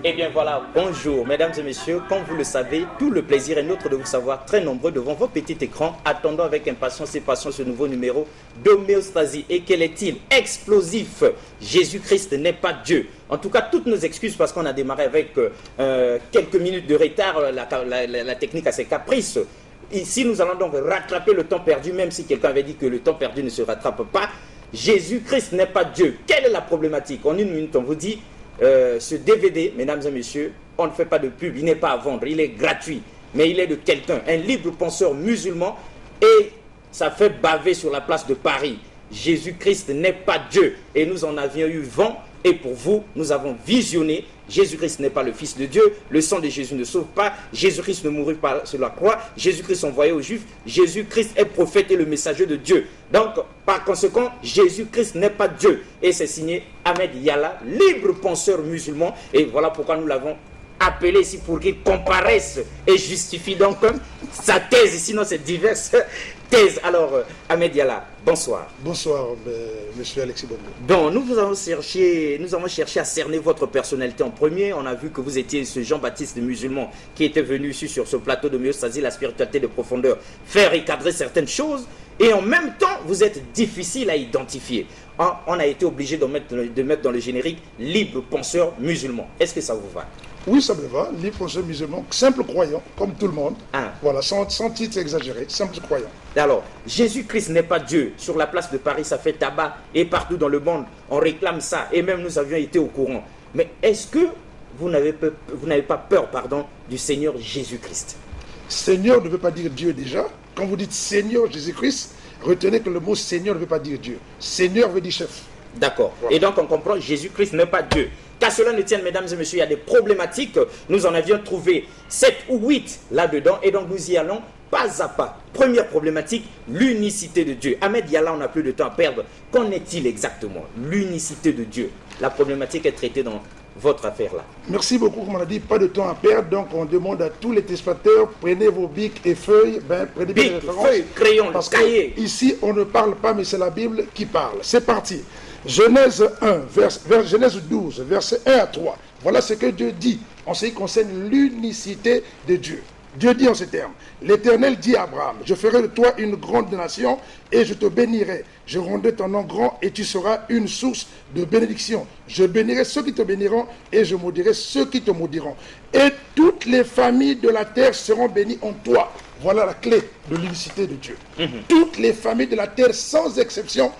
Eh bien voilà, bonjour mesdames et messieurs, comme vous le savez, tout le plaisir est nôtre de vous savoir très nombreux devant vos petits écrans, attendant avec impatience et passion ce nouveau numéro d'Homéostasie. Et quel est-il? Explosif. Jésus-Christ n'est pas Dieu. En tout cas, toutes nos excuses parce qu'on a démarré avec quelques minutes de retard, la technique a ses caprices. Ici, nous allons donc rattraper le temps perdu, même si quelqu'un avait dit que le temps perdu ne se rattrape pas. Jésus-Christ n'est pas Dieu. Quelle est la problématique? En une minute, on vous dit... ce DVD, mesdames et messieurs, on ne fait pas de pub, il n'est pas à vendre, il est gratuit, mais il est de quelqu'un, un libre penseur musulman, et ça fait baver sur la place de Paris. Jésus-Christ n'est pas Dieu, et nous en avions eu vent, et pour vous, nous avons visionné. Jésus-Christ n'est pas le Fils de Dieu, le sang de Jésus ne sauve pas, Jésus-Christ ne mourut pas sur la croix, Jésus-Christ envoyé aux Juifs, Jésus-Christ est prophète et le messager de Dieu. Donc, par conséquent, Jésus-Christ n'est pas Dieu. Et c'est signé Ahmed Yalla, libre penseur musulman, et voilà pourquoi nous l'avons appelé ici pour qu'il comparaisse et justifie donc sa thèse, sinon c'est diverses thèses. Alors, Ahmed Yalla, bonsoir. Bonsoir, monsieur Alexis Bongo. Donc, nous avons cherché à cerner votre personnalité en premier. On a vu que vous étiez ce Jean-Baptiste musulman qui était venu ici sur ce plateau de Homéostasie, la spiritualité de profondeur, faire recadrer certaines choses. Et en même temps, vous êtes difficile à identifier. On a été obligé de mettre dans le générique libre penseur musulman. Est-ce que ça vous va? Oui, ça me va. Libre penseur musulman, simple croyant, comme tout le monde. Ah. Voilà, sans titre exagéré, simple croyant. Alors, Jésus-Christ n'est pas Dieu. Sur la place de Paris, ça fait tabac. Et partout dans le monde, on réclame ça. Et même nous avions été au courant. Mais est-ce que vous n'avez pas peur, du Seigneur Jésus-Christ? Seigneur ne veut pas dire Dieu déjà. Quand vous dites Seigneur Jésus-Christ, retenez que le mot Seigneur ne veut pas dire Dieu. Seigneur veut dire chef. D'accord. Voilà. Et donc on comprend Jésus-Christ n'est pas Dieu. Qu'à cela ne tienne, mesdames et messieurs, il y a des problématiques. Nous en avions trouvé 7 ou 8 là-dedans. Et donc nous y allons pas à pas. Première problématique, l'unicité de Dieu. Ahmed Yalla, on n'a plus de temps à perdre. Qu'en est-il exactement? L'unicité de Dieu. La problématique est traitée dans votre affaire là. Merci beaucoup, comme on a dit, pas de temps à perdre. Donc on demande à tous les téléspectateurs, prenez vos bics et feuilles. Prenez bien les références. Feuilles, crayons, parce cahiers. Ici, on ne parle pas, mais c'est la Bible qui parle. C'est parti. Genèse 1, Genèse 12, versets 1 à 3. Voilà ce que Dieu dit en ce qui concerne l'unicité de Dieu. Dieu dit en ces termes: l'Éternel dit à Abraham, je ferai de toi une grande nation et je te bénirai. Je rendrai ton nom grand et tu seras une source de bénédiction. Je bénirai ceux qui te béniront et je maudirai ceux qui te maudiront. Et toutes les familles de la terre seront bénies en toi. Voilà la clé de l'unicité de Dieu. Toutes les familles de la terre, sans exception,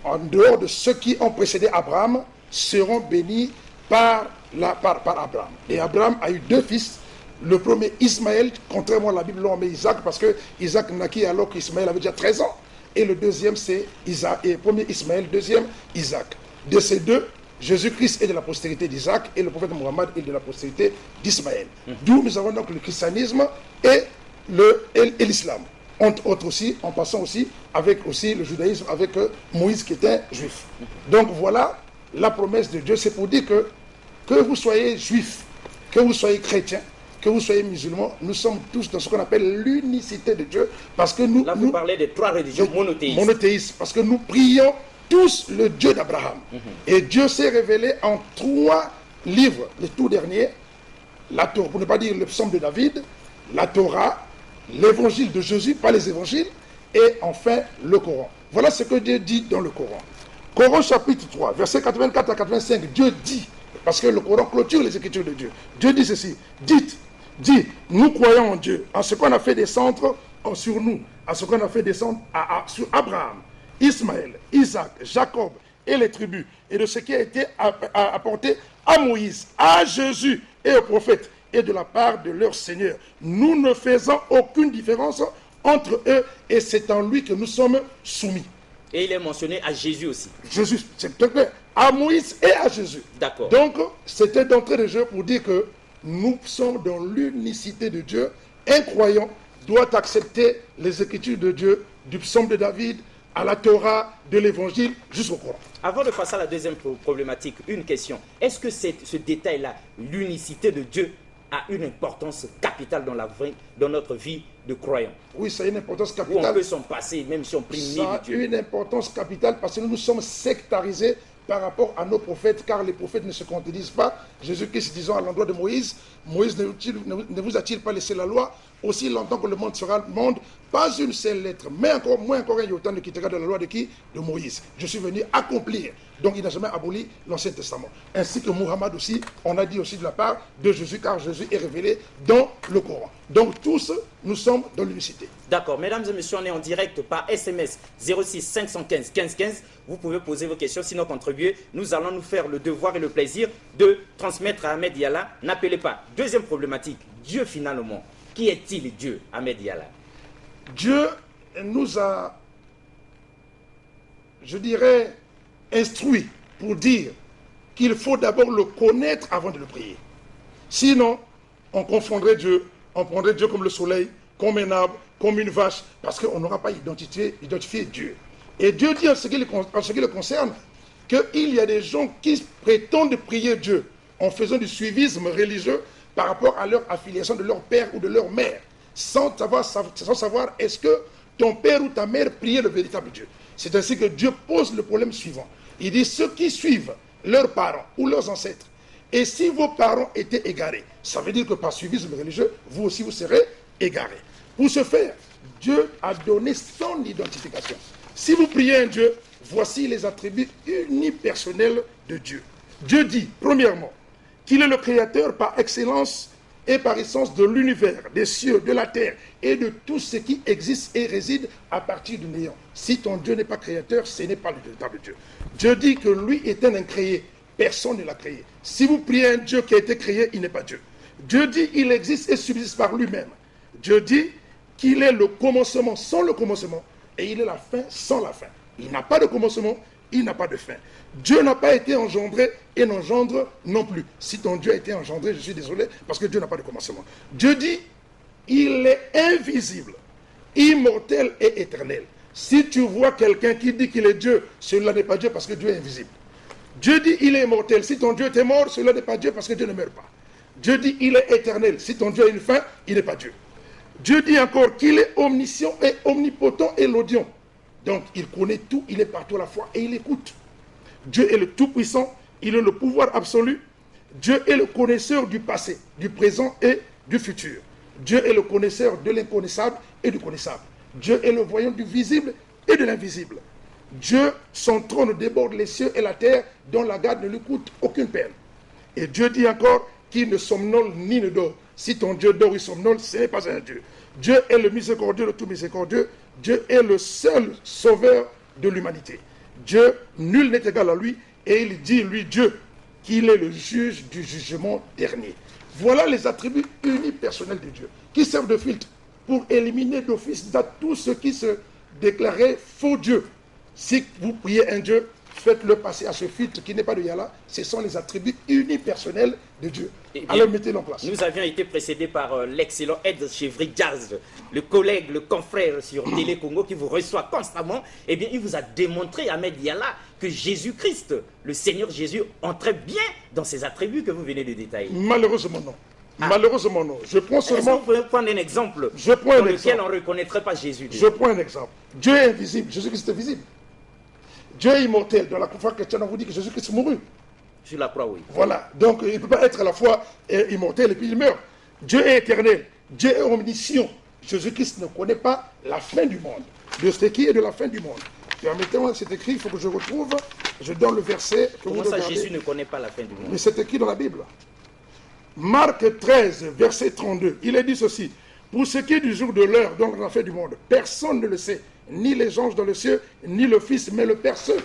en dehors de ceux qui ont précédé Abraham, seront bénis par Abraham. Et Abraham a eu 2 fils. Le premier, Ismaël, contrairement à la Bible, on met Isaac, parce que Isaac naquit alors qu'Ismaël avait déjà 13 ans. Et le deuxième, c'est Isaac. Et premier Ismaël, deuxième, Isaac. De ces deux, Jésus-Christ est de la postérité d'Isaac et le prophète Mohammed est de la postérité d'Ismaël. D'où nous avons donc le christianisme et l'islam. Entre autres aussi, en passant aussi avec aussi le judaïsme, avec Moïse qui était juif. Donc voilà, la promesse de Dieu, c'est pour dire que vous soyez juif, que vous soyez chrétien, que vous soyez musulmans, nous sommes tous dans ce qu'on appelle l'unicité de Dieu. Parce que nous... Là, vous parlez des 3 religions monothéistes. Monothéistes, parce que nous prions tous le Dieu d'Abraham. Et Dieu s'est révélé en 3 livres, les tout derniers, la Torah, pour ne pas dire le psaume de David, la Torah, l'évangile de Jésus, pas les évangiles, et enfin le Coran. Voilà ce que Dieu dit dans le Coran. Coran chapitre 3, versets 84 à 85, Dieu dit, parce que le Coran clôture les écritures de Dieu. Dieu dit ceci: dites, nous croyons en Dieu, en ce qu'on a fait descendre sur nous, à ce qu'on a fait descendre sur Abraham, Ismaël, Isaac, Jacob et les tribus, et de ce qui a été apporté à Moïse, à Jésus et aux prophètes, et de la part de leur Seigneur. Nous ne faisons aucune différence entre eux, et c'est en lui que nous sommes soumis. Et il est mentionné à Jésus aussi. Jésus, c'est très clair. À Moïse et à Jésus. D'accord. Donc, c'était d'entrée de jeu pour dire que nous sommes dans l'unicité de Dieu. Un croyant doit accepter les écritures de Dieu, du psaume de David, à la Torah, de l'évangile, jusqu'au Coran. Avant de passer à la deuxième problématique, une question. Est-ce que ce détail-là, l'unicité de Dieu, a une importance capitale dans notre vie de croyant? Oui, ça a une importance Où on capitale. peut s'en passer, même si on prie Ça a Dieu. une importance capitale parce que nous sommes sectarisés par rapport à nos prophètes, car les prophètes ne se contredisent pas. Jésus-Christ disant à l'endroit de Moïse, Moïse ne vous a-t-il pas laissé la loi aussi longtemps que le monde sera le monde? Pas une seule lettre, mais encore moins encore un iota ne quittera de la loi de qui? De Moïse. Je suis venu accomplir. Donc il n'a jamais aboli l'Ancien Testament. Ainsi que Muhammad aussi, on a dit aussi de la part de Jésus, car Jésus est révélé dans le Coran. Donc tous, nous sommes dans l'unicité. D'accord, mesdames et messieurs, on est en direct par SMS 06 515 15 15. Vous pouvez poser vos questions, sinon contribuer. Nous allons nous faire le devoir et le plaisir de transmettre à Ahmed Yalla. N'appelez pas. Deuxième problématique, Dieu finalement. Qui est-il Dieu, Ahmed Yalla? Dieu nous a, je dirais, instruit pour dire qu'il faut d'abord le connaître avant de le prier. Sinon, on confondrait Dieu, on prendrait Dieu comme le soleil, comme un arbre, comme une vache, parce qu'on n'aura pas identifié Dieu. Et Dieu dit en ce qui le concerne qu'il y a des gens qui prétendent prier Dieu en faisant du suivisme religieux par rapport à leur affiliation de leur père ou de leur mère, sans savoir est-ce que ton père ou ta mère priait le véritable Dieu. C'est ainsi que Dieu pose le problème suivant. Il dit, ceux qui suivent leurs parents ou leurs ancêtres, et si vos parents étaient égarés, ça veut dire que par suivisme religieux, vous aussi vous serez égarés. Pour ce faire, Dieu a donné son identification. Si vous priez un Dieu, voici les attributs unipersonnels de Dieu. Dieu dit, premièrement, qu'il est le créateur par excellence et par essence de l'univers, des cieux, de la terre et de tout ce qui existe et réside à partir du néant. Si ton Dieu n'est pas créateur, ce n'est pas le véritable Dieu. Dieu dit que lui est un incréé. Personne ne l'a créé. Si vous priez un Dieu qui a été créé, il n'est pas Dieu. Dieu dit qu'il existe et subsiste par lui-même. Dieu dit qu'il est le commencement sans le commencement et il est la fin sans la fin. Il n'a pas de commencement, il n'a pas de fin. Dieu n'a pas été engendré et n'engendre non plus. Si ton Dieu a été engendré, je suis désolé, parce que Dieu n'a pas de commencement. Dieu dit, il est invisible, immortel et éternel. Si tu vois quelqu'un qui dit qu'il est Dieu, cela n'est pas Dieu parce que Dieu est invisible. Dieu dit, il est immortel. Si ton Dieu était mort, cela n'est pas Dieu parce que Dieu ne meurt pas. Dieu dit, il est éternel. Si ton Dieu a une fin, il n'est pas Dieu. Dieu dit encore qu'il est omniscient et omnipotent et l'audient. Donc, il connaît tout, il est partout à la fois et il écoute. Dieu est le Tout-Puissant, il est le pouvoir absolu. Dieu est le connaisseur du passé, du présent et du futur. Dieu est le connaisseur de l'inconnaissable et du connaissable. Dieu est le voyant du visible et de l'invisible. Dieu, son trône déborde les cieux et la terre, dont la garde ne lui coûte aucune peine. Et Dieu dit encore qu'il ne somnole ni ne dort. Si ton Dieu dort ou somnole, ce n'est pas un Dieu. Dieu est le miséricordieux, le tout miséricordieux. Dieu est le seul sauveur de l'humanité. Dieu, nul n'est égal à lui, et il dit, lui, Dieu, qu'il est le juge du jugement dernier. Voilà les attributs unipersonnels de Dieu, qui servent de filtre pour éliminer d'office tous ceux qui se déclaraient faux dieux. Si vous priez un Dieu, faites-le passer à ce filtre qui n'est pas de Yalla. Ce sont les attributs unipersonnels de Dieu. Alors mettez-le en place. Nous avions été précédés par l'excellent Ed Chevry Jazz, le collègue, le confrère sur Télé Congo qui vous reçoit constamment. Eh bien, il vous a démontré, Ahmed Yalla, que Jésus-Christ, le Seigneur Jésus, entrait bien dans ces attributs que vous venez de détailler. Malheureusement non. Malheureusement non. Je prends seulement... Est-ce que vous pouvez prendre un exemple dans lequel on ne reconnaîtrait pas Jésus? Je prends un exemple. Dieu est invisible, Jésus-Christ est visible. Dieu est immortel. Dans la foi chrétienne, on vous dit que Jésus-Christ mourut. Sur la croix, oui. Voilà. Donc, il ne peut pas être à la fois immortel et puis il meurt. Dieu est éternel. Dieu est omniscient. Jésus-Christ ne connaît pas la fin du monde. De ce qui est de la fin du monde. Permettez-moi, c'est écrit, il faut que je retrouve. Je donne le verset que Comment vous ça, regardez. Jésus ne connaît pas la fin du monde? Mais c'est écrit dans la Bible. Marc 13, verset 32. Il est dit ceci. Pour ce qui est du jour de l'heure dans la fin du monde, personne ne le sait. Ni les anges dans le ciel, ni le Fils, mais le Père seul.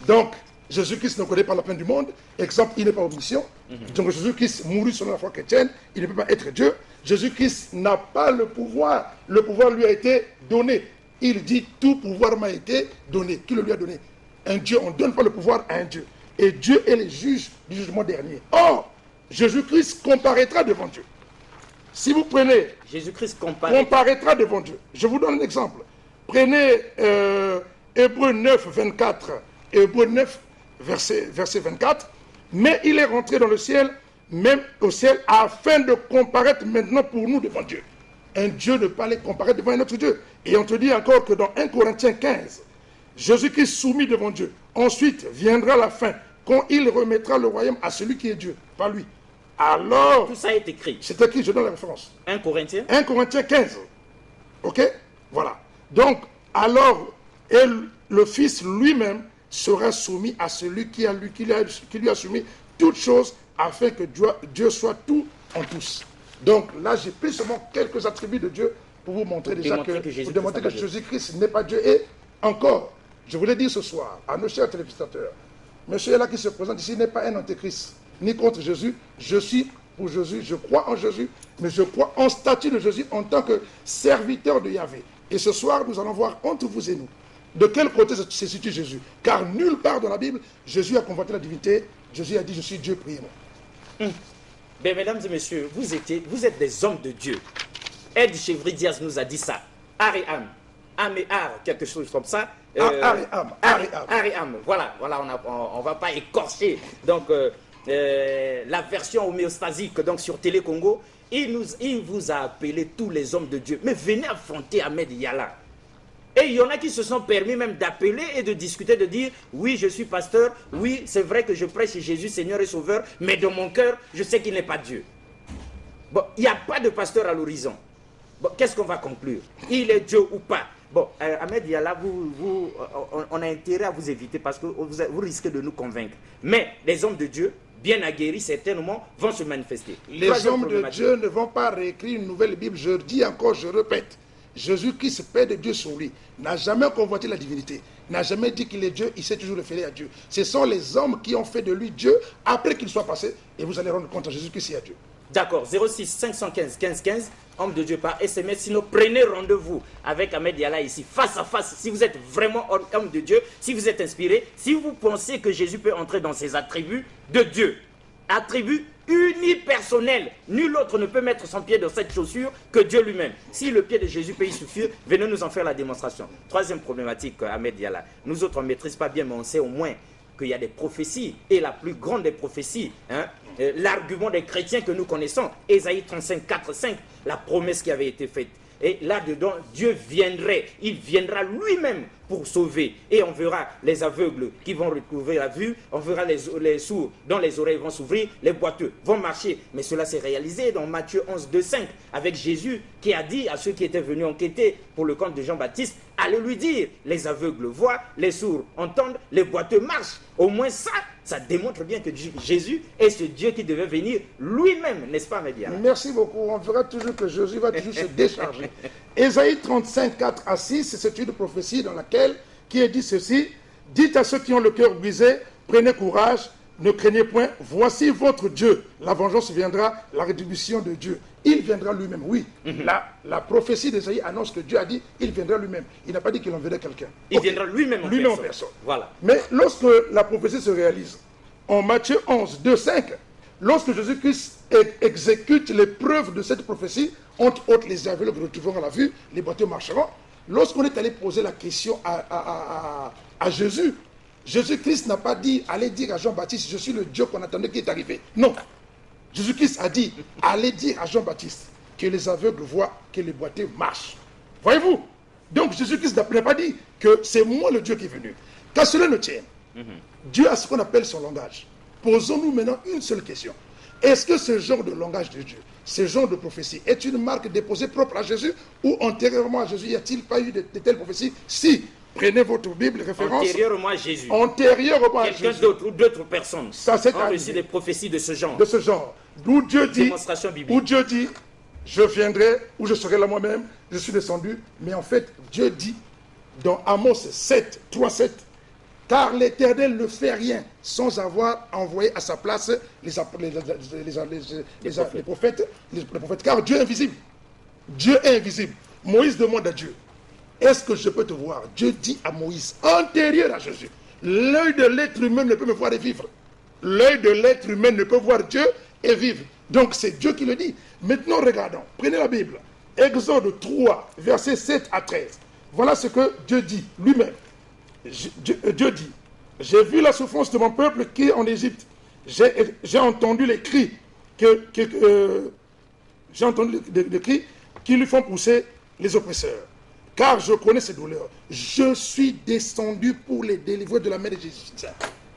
Donc, Jésus-Christ ne connaît pas la fin du monde. Exemple, il n'est pas omniscient. Donc, Jésus-Christ mourut selon la foi chrétienne. Il ne peut pas être Dieu. Jésus-Christ n'a pas le pouvoir. Le pouvoir lui a été donné. Il dit, tout pouvoir m'a été donné. Qui le lui a donné? Un Dieu, on ne donne pas le pouvoir à un Dieu. Et Dieu est le juge du jugement dernier. Or, Jésus-Christ comparaîtra devant Dieu. Si vous prenez... Jésus-Christ comparaîtra devant Dieu. Je vous donne un exemple. Prenez Hébreux 9, 24, Hébreux 9, verset 24. Mais il est rentré dans le ciel, même au ciel, afin de comparaître maintenant pour nous devant Dieu. Un Dieu ne peut pas aller comparaître devant un autre Dieu. Et on te dit encore que dans 1 Corinthiens 15, Jésus-Christ soumis devant Dieu. Ensuite viendra la fin, quand il remettra le royaume à celui qui est Dieu, pas lui. Alors, tout ça est écrit. C'est écrit, je donne la référence. 1 Corinthiens 1 Corinthiens 15. Ok? Voilà. Donc, alors, le Fils lui-même sera soumis à celui qui lui a soumis toutes choses afin que Dieu soit tout en tous. Donc là, j'ai pris seulement quelques attributs de Dieu pour vous montrer déjà que Jésus-Christ n'est pas Dieu. Et encore, je voulais dire ce soir à nos chers téléspectateurs, monsieur là qui se présente ici n'est pas un antéchrist, ni contre Jésus. Je suis pour Jésus, je crois en Jésus, mais je crois en statut de Jésus en tant que serviteur de Yahvé. Et ce soir, nous allons voir entre vous et nous, de quel côté se situe Jésus. Car nulle part dans la Bible, Jésus a convoité la divinité. Jésus a dit, je suis Dieu, priez-moi. Ben, mesdames et messieurs, vous êtes des hommes de Dieu. Ed Chevry-Diaz nous a dit ça. Ar et âme. Âme et art, quelque chose comme ça. Ar et âme. Ar et âme. Voilà, on ne va pas écorcher. Donc, la version homéostasique donc, sur Télé Congo, il vous a appelé tous les hommes de Dieu. Mais venez affronter Ahmed Yala. Et il y en a qui se sont permis même d'appeler et de discuter, de dire, oui, je suis pasteur, oui, c'est vrai que je prêche Jésus, Seigneur et Sauveur, mais dans mon cœur, je sais qu'il n'est pas Dieu. Bon, il n'y a pas de pasteur à l'horizon. Bon, qu'est-ce qu'on va conclure? Il est Dieu ou pas? Bon, Ahmed Yala, on a intérêt à vous éviter parce que vous risquez de nous convaincre. Mais les hommes de Dieu, bien aguerris certainement, vont se manifester. Les hommes de Dieu ne vont pas réécrire une nouvelle Bible, je dis encore, je répète. Jésus-Christ, Père de Dieu sur lui, n'a jamais convoité la divinité, n'a jamais dit qu'il est Dieu, il s'est toujours référé à Dieu. Ce sont les hommes qui ont fait de lui Dieu après qu'il soit passé, et vous allez rendre compte à Jésus-Christ, c'est à Dieu. D'accord, 06 515 15 15, homme de Dieu par SMS, sinon prenez rendez-vous avec Ahmed Yala ici, face à face, si vous êtes vraiment homme de Dieu, si vous êtes inspiré, si vous pensez que Jésus peut entrer dans ses attributs de Dieu, attributs unipersonnel. Nul autre ne peut mettre son pied dans cette chaussure que Dieu lui-même. Si le pied de Jésus peut y suffire, venez nous en faire la démonstration. Troisième problématique, Ahmed Yala. Nous autres, on ne maîtrise pas bien, mais on sait au moins qu'il y a des prophéties. Et la plus grande des prophéties, l'argument des chrétiens que nous connaissons, Ésaïe 35, 4, 5, la promesse qui avait été faite. Et là-dedans, Dieu viendrait, il viendra lui-même pour sauver. Et on verra les aveugles qui vont retrouver la vue, on verra les sourds dont les oreilles vont s'ouvrir, les boiteux vont marcher. Mais cela s'est réalisé dans Matthieu 11, 2, 5, avec Jésus qui a dit à ceux qui étaient venus enquêter pour le compte de Jean-Baptiste, allez lui dire, les aveugles voient, les sourds entendent, les boiteux marchent. Au moins ça démontre bien que Jésus est ce Dieu qui devait venir lui-même, n'est-ce pas, Média? Merci beaucoup. On verra toujours que Jésus va toujours se décharger. Ésaïe 35, 4 à 6, c'est une prophétie dans laquelle qui est dit ceci: dites à ceux qui ont le cœur brisé, prenez courage, ne craignez point, voici votre Dieu. La vengeance viendra, la rétribution de Dieu. Il viendra lui-même, oui. La prophétie d'Ésaïe annonce que Dieu a dit, il viendra lui-même. Il n'a pas dit qu'il enverrait quelqu'un. Il viendra lui-même en personne. Voilà. Mais lorsque la prophétie se réalise, en Matthieu 11, 2, 5, lorsque Jésus-Christ exécute les preuves de cette prophétie, entre autres les aveugles retrouveront la vue, les boiteux marcheront, lorsqu'on est allé poser la question à Jésus, Jésus-Christ n'a pas dit, allez dire à Jean-Baptiste, je suis le Dieu qu'on attendait qui est arrivé. Non. Jésus-Christ a dit, allez dire à Jean-Baptiste que les aveugles voient, que les boiteux marchent. Voyez-vous? Donc Jésus-Christ n'a pas dit que c'est moi le Dieu qui est venu. Qu'à cela ne tienne, Dieu a ce qu'on appelle son langage. Posons-nous maintenant une seule question. Est-ce que ce genre de langage de Dieu, ce genre de prophétie, est une marque déposée propre à Jésus ou antérieurement à Jésus, y a-t-il pas eu de telles prophéties? Si, prenez votre Bible, référence. Antérieurement à Jésus. Antérieurement à Jésus. Quelqu'un d'autre ou d'autres personnes. Ça, c'est reçu des prophéties de ce genre. De ce genre. D'où Dieu dit, démonstration biblique. Où Dieu dit, je viendrai, ou je serai là moi-même, je suis descendu. Mais en fait, Dieu dit, dans Amos 7, 3, 7, car l'Éternel ne fait rien sans avoir envoyé à sa place les prophètes, car Dieu est invisible. Dieu est invisible. Moïse demande à Dieu, est-ce que je peux te voir? Dieu dit à Moïse, antérieur à Jésus, l'œil de l'être humain ne peut me voir et vivre. L'œil de l'être humain ne peut voir Dieu et vivre. Donc c'est Dieu qui le dit. Maintenant regardons, prenez la Bible. Exode 3, versets 7 à 13. Voilà ce que Dieu dit lui-même. Dieu dit, j'ai vu la souffrance de mon peuple qui est en Égypte. J'ai entendu les cris j'ai entendu les cris qui lui font pousser les oppresseurs. car je connais ses douleurs. Je suis descendu pour les délivrer de la main de Jésus.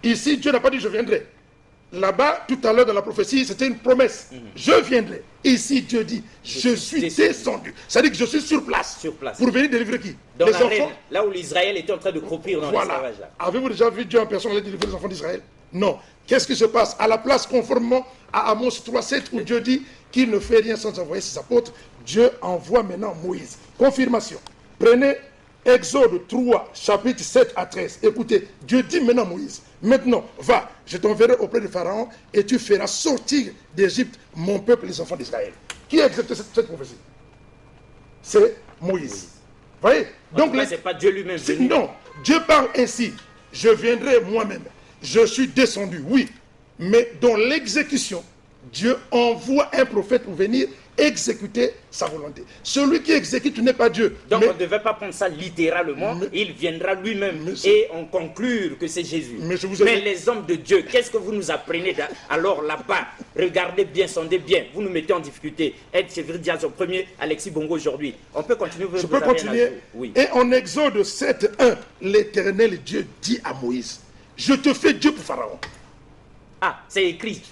Ici, Dieu n'a pas dit je viendrai. Là-bas, tout à l'heure dans la prophétie, c'était une promesse. Je viendrai. Ici, Dieu dit, je suis descendu. C'est-à-dire que je suis sur place. Pour venir délivrer qui? Dans les la enfants. reine, là où l'Israël était en train de croupir dans l'esclavage. Avez-vous déjà vu Dieu en personne aller délivrer les enfants d'Israël? Non. Qu'est-ce qui se passe? À la place, conformément à Amos 3,7, où Dieu dit qu'il ne fait rien sans envoyer ses apôtres, Dieu envoie maintenant Moïse. Confirmation. Prenez Exode 3, chapitre 7 à 13. Écoutez, Dieu dit maintenant à Moïse, maintenant, va, je t'enverrai auprès de Pharaon et tu feras sortir d'Égypte mon peuple, les enfants d'Israël. Qui a accepté cette prophétie? C'est Moïse. Vous voyez? Donc, ce n'est pas Dieu lui-même. Non, Dieu parle ainsi. Je viendrai moi-même. Je suis descendu, oui. Mais dans l'exécution, Dieu envoie un prophète pour venir exécuter sa volonté. Celui qui exécute n'est pas Dieu. Donc on ne devait pas prendre ça littéralement. Il viendra lui-même et on conclure que c'est Jésus. Mais les hommes de Dieu, qu'est-ce que vous nous apprenez alors là-bas? Regardez bien, sondez bien. Vous nous mettez en difficulté. Ed Chevry Diaz au premier, Alexis Bongo aujourd'hui. On peut continuer. Je peux continuer. Oui. Et en Exode 7:1, l'Éternel Dieu dit à Moïse, je te fais Dieu pour Pharaon. Ah, c'est écrit.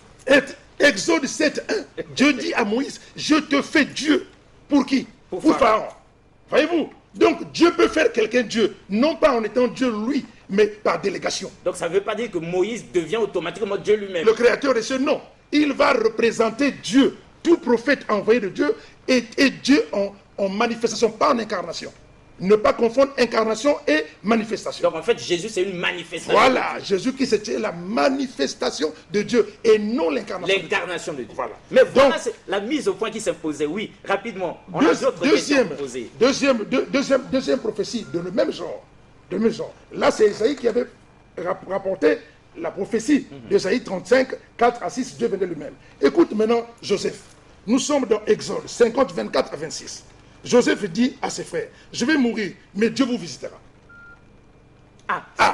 Exode 7:1, Dieu dit à Moïse, je te fais Dieu. Pour qui? Pour Pharaon. Voyez-vous? Donc Dieu peut faire quelqu'un Dieu, non pas en étant Dieu lui, mais par délégation. Donc ça ne veut pas dire que Moïse devient automatiquement Dieu lui-même. Le créateur des cieux, non. Il va représenter Dieu. Tout prophète envoyé de Dieu est Dieu en manifestation, pas en incarnation. Ne pas confondre incarnation et manifestation. Donc en fait, Jésus, c'est une manifestation. Voilà, Jésus qui c'était la manifestation de Dieu et non l'incarnation. L'incarnation de Dieu. Voilà. Mais voilà la mise au point qui s'imposait. Oui, rapidement. On a d'autres questions à poser. Deuxième prophétie de le même genre. Là, c'est Isaïe qui avait rapporté la prophétie d'Isaïe 35, 4 à 6. Dieu venait lui-même. Écoute maintenant Joseph. Nous sommes dans Exode 50, 24 à 26. Joseph dit à ses frères, je vais mourir, mais Dieu vous visitera.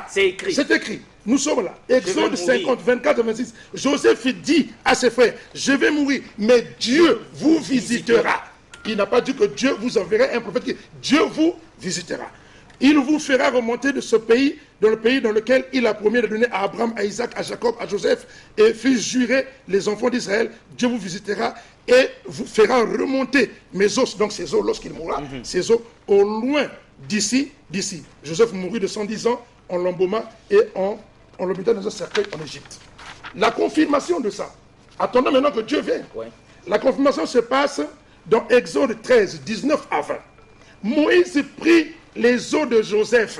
C'est écrit. C'est écrit. Nous sommes là. Exode 50, 24 à 26. Joseph dit à ses frères, je vais mourir, mais Dieu vous visitera. Il n'a pas dit que Dieu vous enverrait un prophète. Dieu vous visitera. Il vous fera remonter de ce pays, dans le pays dans lequel il a promis de donner à Abraham, à Isaac, à Jacob, à Joseph, et fit jurer les enfants d'Israël. Dieu vous visitera et vous fera remonter mes os, donc ces os lorsqu'il mourra, ces os au loin d'ici. Joseph mourut de 110 ans, on l'embauma et on le mit dans un cercueil en Égypte. La confirmation de ça, attendons maintenant que Dieu vienne. Ouais. La confirmation se passe dans Exode 13, 19 à 20. Moïse prit les os de Joseph,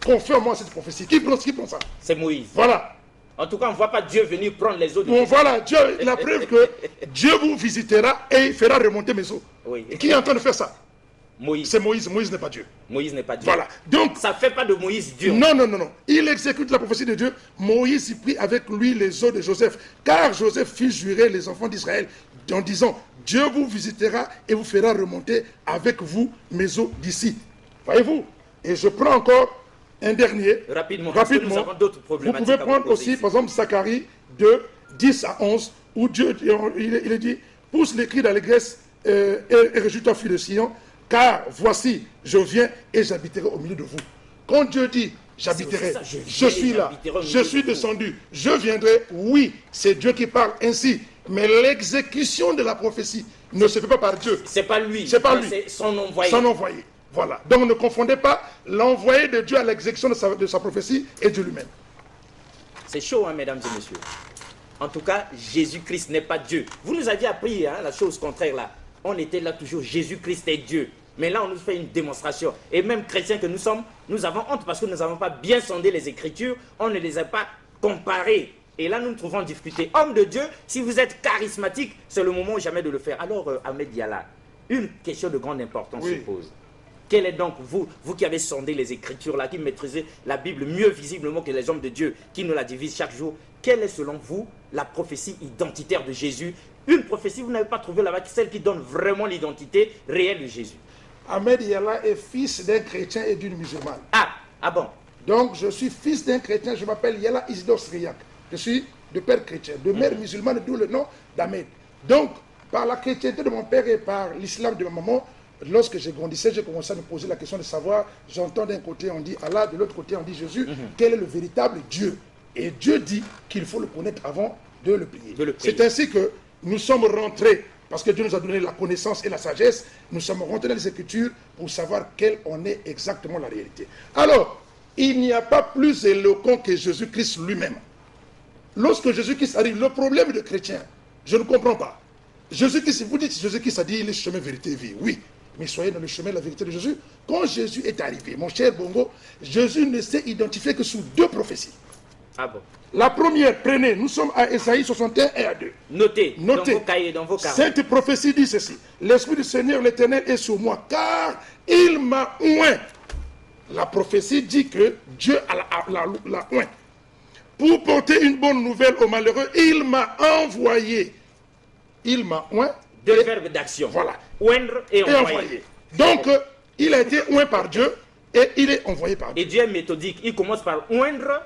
conformément à cette prophétie. Qui prend ça? C'est Moïse. Voilà. En tout cas, on ne voit pas Dieu venir prendre les os de Joseph. Voilà, Dieu, la preuve que Dieu vous visitera et il fera remonter mes os. Oui. Et qui est en train de faire ça? Moïse. C'est Moïse. Moïse n'est pas Dieu. Moïse n'est pas Dieu. Voilà. Donc, ça ne fait pas de Moïse Dieu. Non. Il exécute la prophétie de Dieu. Moïse prit avec lui les os de Joseph. Car Joseph fit jurer les enfants d'Israël en disant, Dieu vous visitera et vous fera remonter avec vous mes os d'ici. Voyez-vous? Et je prends encore un dernier. Rapidement. Parce que nous avons d'autres problématiques. Vous pouvez prendre aussi, par exemple, Zacharie 2, 10 à 11, où Dieu il dit, pousse les cris d'allégresse et réjouis-toi, fille de Sion, car voici, je viens et j'habiterai au milieu de vous. Quand Dieu dit, j'habiterai, je suis là, je suis descendu, je viendrai, oui, c'est Dieu qui parle ainsi. Mais l'exécution de la prophétie ne se fait pas par Dieu. C'est pas lui. C'est pas lui. C'est son envoyé. Son envoyé. Voilà. Donc ne confondez pas l'envoyé de Dieu à l'exécution de sa prophétie et Dieu lui-même. C'est chaud, hein, mesdames et messieurs. En tout cas, Jésus-Christ n'est pas Dieu. Vous nous aviez appris la chose contraire là. On était là toujours, Jésus-Christ est Dieu. Mais là, on nous fait une démonstration. Et même chrétiens que nous sommes, nous avons honte parce que nous n'avons pas bien sondé les Écritures. On ne les a pas comparées. Et là, nous nous trouvons en difficulté. Homme de Dieu, si vous êtes charismatique, c'est le moment jamais de le faire. Alors, Ahmed Diala, une question de grande importance se pose. Quel est donc, vous qui avez sondé les Écritures, là, qui maîtrisez la Bible mieux visiblement que les hommes de Dieu, qui nous la divisent chaque jour, quelle est selon vous la prophétie identitaire de Jésus? Une prophétie, vous n'avez pas trouvé là-bas, celle qui donne vraiment l'identité réelle de Jésus. Ahmed Diala est fils d'un chrétien et d'une musulmane. Ah bon? Donc, je suis fils d'un chrétien, je m'appelle Yala Isidore Sriak. Je suis de père chrétien, de mère musulmane, d'où le nom d'Ahmed. Donc, par la chrétienté de mon père et par l'islam de ma maman, lorsque j'ai grandissais, j'ai commencé à me poser la question de savoir, j'entends d'un côté on dit Allah, de l'autre côté on dit Jésus, quel est le véritable Dieu? Et Dieu dit qu'il faut le connaître avant de le prier. C'est ainsi que nous sommes rentrés, parce que Dieu nous a donné la connaissance et la sagesse, nous sommes rentrés dans les Écritures pour savoir quelle en est exactement la réalité. Alors, il n'y a pas plus éloquent que Jésus-Christ lui-même. Lorsque Jésus-Christ arrive, le problème de chrétien, je ne comprends pas. Jésus-Christ, vous dites Jésus-Christ a dit il est chemin, vérité, vie. Oui, mais soyez dans le chemin de la vérité de Jésus. Quand Jésus est arrivé, mon cher Bongo, Jésus ne s'est identifié que sous 2 prophéties. Ah bon? La première, prenez, nous sommes à Ésaïe 61 et à 2. Notez. Dans vos cahiers, dans vos carnets. Cette prophétie dit ceci: l'Esprit du Seigneur l'Éternel est sur moi, car il m'a oint. La prophétie dit que Dieu l'a oint. Pour porter une bonne nouvelle aux malheureux, il m'a envoyé. Il m'a oint. 2 verbes d'action. Voilà. Oindre et envoyer. Donc, il a été oint par Dieu et il est envoyé par Dieu. Et Dieu est méthodique. Il commence par oindre,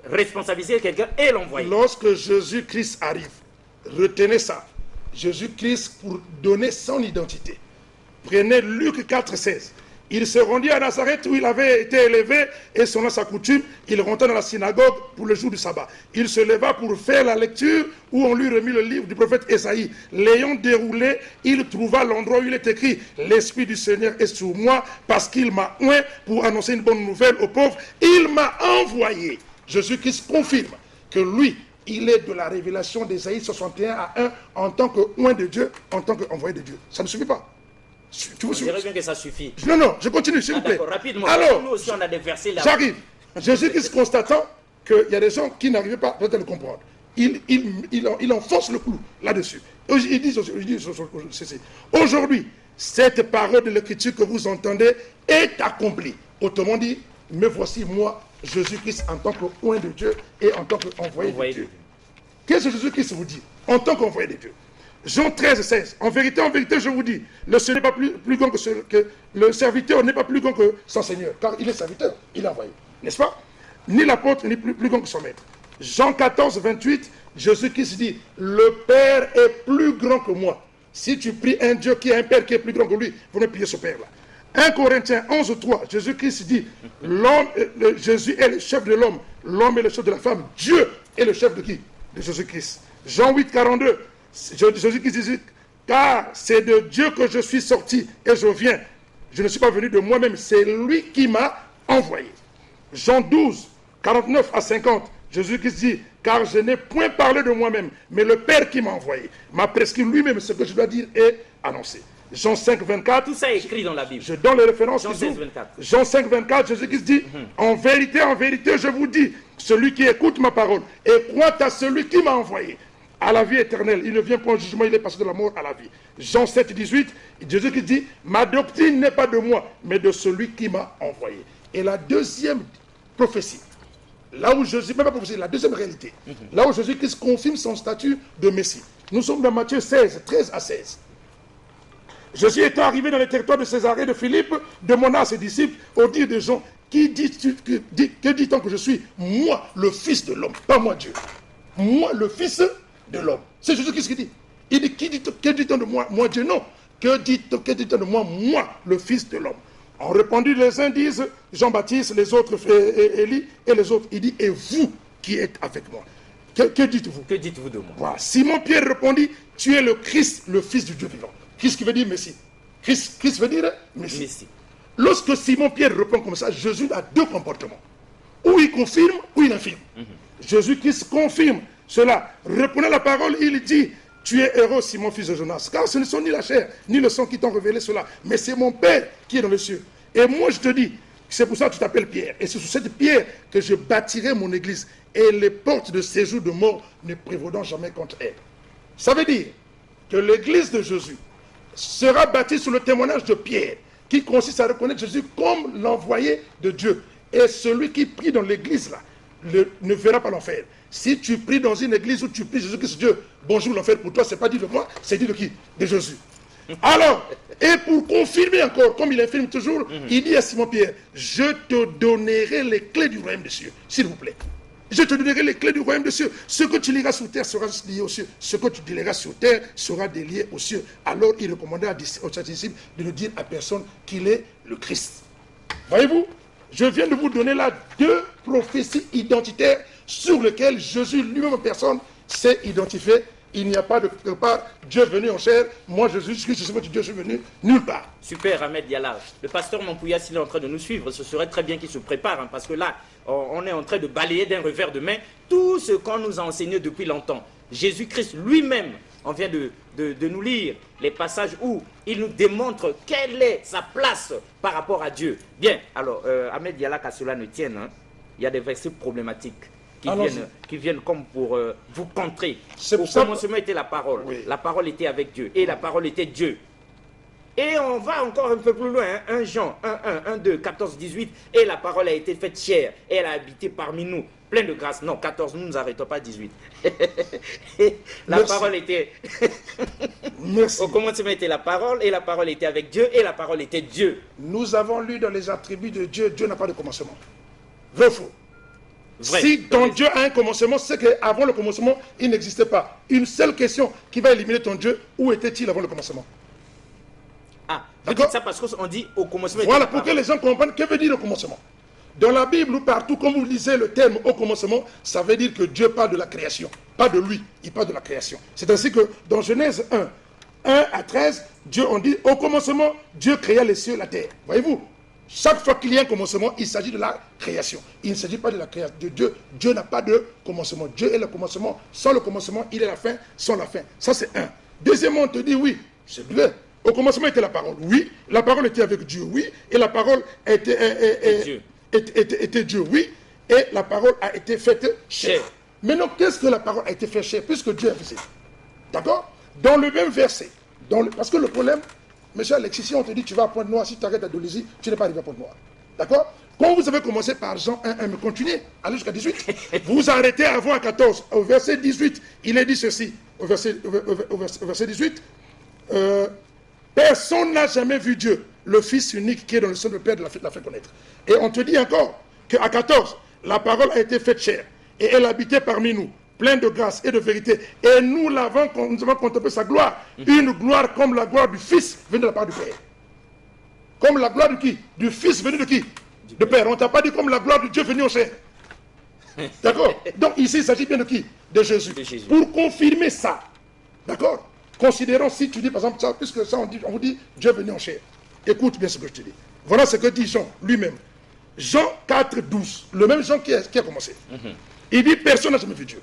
responsabiliser quelqu'un et l'envoyer. Lorsque Jésus-Christ arrive, retenez ça. Jésus-Christ, pour donner son identité. Prenez Luc 4, 16. Il se rendit à Nazareth où il avait été élevé et selon sa coutume, il rentra dans la synagogue pour le jour du sabbat. Il se leva pour faire la lecture où on lui remit le livre du prophète Ésaïe. L'ayant déroulé, il trouva l'endroit où il est écrit: l'Esprit du Seigneur est sur moi parce qu'il m'a oint pour annoncer une bonne nouvelle aux pauvres. Il m'a envoyé. Jésus-Christ confirme que lui, il est de la révélation d'Ésaïe 61 à 1 en tant que oint de Dieu, en tant qu'envoyé de Dieu. Ça ne suffit pas. Je dirais bien que ça suffit. Non, je continue, s'il vous plaît. Rapidement. Alors, nous aussi, on a des versets là. J'arrive. Jésus-Christ constatant qu'il y a des gens qui n'arrivaient pas peut-être à le comprendre. Il enfonce le clou là-dessus. Il dit ceci: aujourd'hui, cette parole de l'Écriture que vous entendez est accomplie. Autrement dit, me voici moi, Jésus-Christ, en tant qu'oint de Dieu et en tant qu'envoyé de Dieu. Qu'est-ce que Jésus-Christ vous dit en tant qu'envoyé de Dieu? Jean 13, 16. En vérité, je vous dis, le Seigneur n'est pas plus grand que le serviteur n'est pas plus grand que son Seigneur, car il est serviteur, il est envoyé, n'est-ce pas? Ni l'apôtre n'est plus grand que son maître. Jean 14, 28, Jésus-Christ dit: le Père est plus grand que moi. Si tu pries un Dieu qui a un Père qui est plus grand que lui, vous ne priez ce Père-là. 1 Corinthiens 11, 3, Jésus-Christ dit: Jésus est le chef de l'homme, l'homme est le chef de la femme, Dieu est le chef de qui? De Jésus-Christ. Jean 8, 42, Jésus-Christ dit: car c'est de Dieu que je suis sorti et je viens. Je ne suis pas venu de moi-même, c'est lui qui m'a envoyé. Jean 12, 49 à 50, Jésus-Christ dit: car je n'ai point parlé de moi-même, mais le Père qui m'a envoyé m'a prescrit lui-même ce que je dois dire et annoncer. Jean 5, 24. Tout ça est écrit dans la Bible. Je donne les références. Jean 16, 24. Jean 5, 24, Jésus-Christ dit: en vérité, je vous dis, celui qui écoute ma parole et croit à celui qui m'a envoyé à la vie éternelle. Il ne vient pas au jugement, il est passé de la mort à la vie. Jean 7, 18, Jésus-Christ dit: ma doctrine n'est pas de moi, mais de celui qui m'a envoyé. Et la deuxième prophétie, là où Jésus, même pas prophétie, la deuxième réalité, là où Jésus-Christ confirme son statut de Messie. Nous sommes dans Matthieu 16, 13 à 16. Jésus étant arrivé dans les territoires de Césarée de Philippe, demanda à ses disciples, au dire des gens: que dit-on que je suis? Moi, le Fils de l'homme, pas moi Dieu. Moi, le Fils de l'homme. C'est Jésus-Christ qui dit. Il dit: que dit-on de moi? Moi Dieu, non. Que dit-on de moi? Moi, le Fils de l'homme. En répondu, les uns disent Jean-Baptiste, les autres Élie, et les autres. Il dit: et vous qui êtes avec moi, que dites-vous? Que dites-vous de moi? Voilà. Simon-Pierre répondit: tu es le Christ, le Fils du Dieu vivant. Qu'est-ce qui veut dire Messie? Christ veut dire Messie. Lorsque Simon-Pierre répond comme ça, Jésus a 2 comportements. Ou il confirme, ou il infirme. Jésus-Christ confirme cela. Reprenant la parole, il dit: tu es heureux, Simon, fils de Jonas, car ce ne sont ni la chair, ni le sang qui t'ont révélé cela, mais c'est mon Père qui est dans les cieux. Et moi, je te dis, c'est pour ça que tu t'appelles Pierre. Et c'est sur cette pierre que je bâtirai mon église. Et les portes de séjour de mort ne prévaudront jamais contre elle. Ça veut dire que l'église de Jésus sera bâtie sur le témoignage de Pierre, qui consiste à reconnaître Jésus comme l'envoyé de Dieu. Et celui qui prie dans l'église là ne verra pas l'enfer. Si tu pries dans une église où tu pries Jésus-Christ Dieu, bonjour l'enfer pour toi, c'est pas dit de moi, c'est dit de qui? De Jésus. Alors, et pour confirmer encore, comme il infirme toujours, il dit à Simon-Pierre: je te donnerai les clés du royaume des cieux, s'il vous plaît. Je te donnerai les clés du royaume des cieux. Ce que tu liras sur terre sera lié aux cieux. Ce que tu déliras sur terre sera délié aux cieux. Alors il recommanda aux disciples de ne dire à personne qu'il est le Christ. Voyez-vous, je viens de vous donner là 2 prophéties identitaires sur lesquelles Jésus lui-même en personne s'est identifié. Il n'y a pas de quelque part Dieu venu en chair. Moi, Jésus-Christ, je sais pas que Dieu est venu nulle part. Super, Ahmed Diallo. Le pasteur Mampouya, s'il est en train de nous suivre, ce serait très bien qu'il se prépare, hein, parce que là, on est en train de balayer d'un revers de main tout ce qu'on nous a enseigné depuis longtemps. Jésus-Christ lui-même, on vient de nous lire les passages où il nous démontre quelle est sa place par rapport à Dieu. Bien, alors, Ahmed Diallo, qu'à cela ne tienne, hein, il y a des versets problématiques qui viennent comme pour vous contrer. Au commencement était la parole. Oui. La parole était avec Dieu. Et la parole était Dieu. Et on va encore un peu plus loin. Hein, 1 Jean 1, 2, 14, 18. Et la parole a été faite chair. Et elle a habité parmi nous. Plein de grâce. Non, 14, nous ne nous arrêtons pas 18. La parole était... Merci. Au commencement était la parole. Et la parole était avec Dieu. Et la parole était Dieu. Nous avons lu dans les attributs de Dieu, Dieu n'a pas de commencement. Vrai ou faux? Vrai. Si ton Dieu a un commencement, c'est qu'avant le commencement, il n'existait pas. Une seule question qui va éliminer ton Dieu, où était-il avant le commencement? Ah, vous dites ça parce qu'on dit au commencement. Voilà, pour que les gens comprennent que veut dire le commencement. Dans la Bible ou partout, quand vous lisez le terme au commencement, ça veut dire que Dieu parle de la création. Pas de lui, il parle de la création. C'est ainsi que dans Genèse 1 à 13, Dieu, on dit au commencement, Dieu créa les cieux et la terre. Voyez-vous? Chaque fois qu'il y a un commencement, il s'agit de la création. Il ne s'agit pas de la création de Dieu. Dieu n'a pas de commencement. Dieu est le commencement. Sans le commencement, il est la fin. Sans la fin. Ça, c'est un. Deuxièmement, on te dit oui. C'est vrai. Au commencement était la parole. Oui. La parole était avec Dieu. Oui. Et la parole était Dieu. Oui. Et la parole a été faite chair. Maintenant, qu'est-ce que la parole a été faite chair? Puisque Dieu est visible. D'accord? Dans le même verset. Parce que le problème... Monsieur Alexis, si on te dit tu vas à Pointe-Noire, si tu arrêtes à Dolisie, tu n'es pas arrivé à Pointe-Noire. D'accord? Quand vous avez commencé par Jean 1, mais continuez, allez jusqu'à 18. Vous arrêtez avant à 14. Au verset 18, il est dit ceci. Au verset 18, personne n'a jamais vu Dieu, le Fils unique qui est dans le sein de Père de l'a fait connaître. Et on te dit encore qu'à 14, la parole a été faite chair et elle habitait parmi nous, plein de grâce et de vérité. Et nous avons contemplé sa gloire. Une gloire comme la gloire du Fils venue de la part du Père. Comme la gloire de qui? Du Fils venu de qui? De Père. On ne t'a pas dit comme la gloire de Dieu venu au chair. D'accord? Donc ici, il s'agit bien de qui? De Jésus. Pour confirmer ça, d'accord? Considérons si tu dis par exemple ça, puisque ça on vous dit Dieu venu en chair. Écoute bien ce que je te dis. Voilà ce que dit Jean lui-même. Jean 4, 12. Le même Jean qui a commencé. Il dit personne n'a jamais vu Dieu.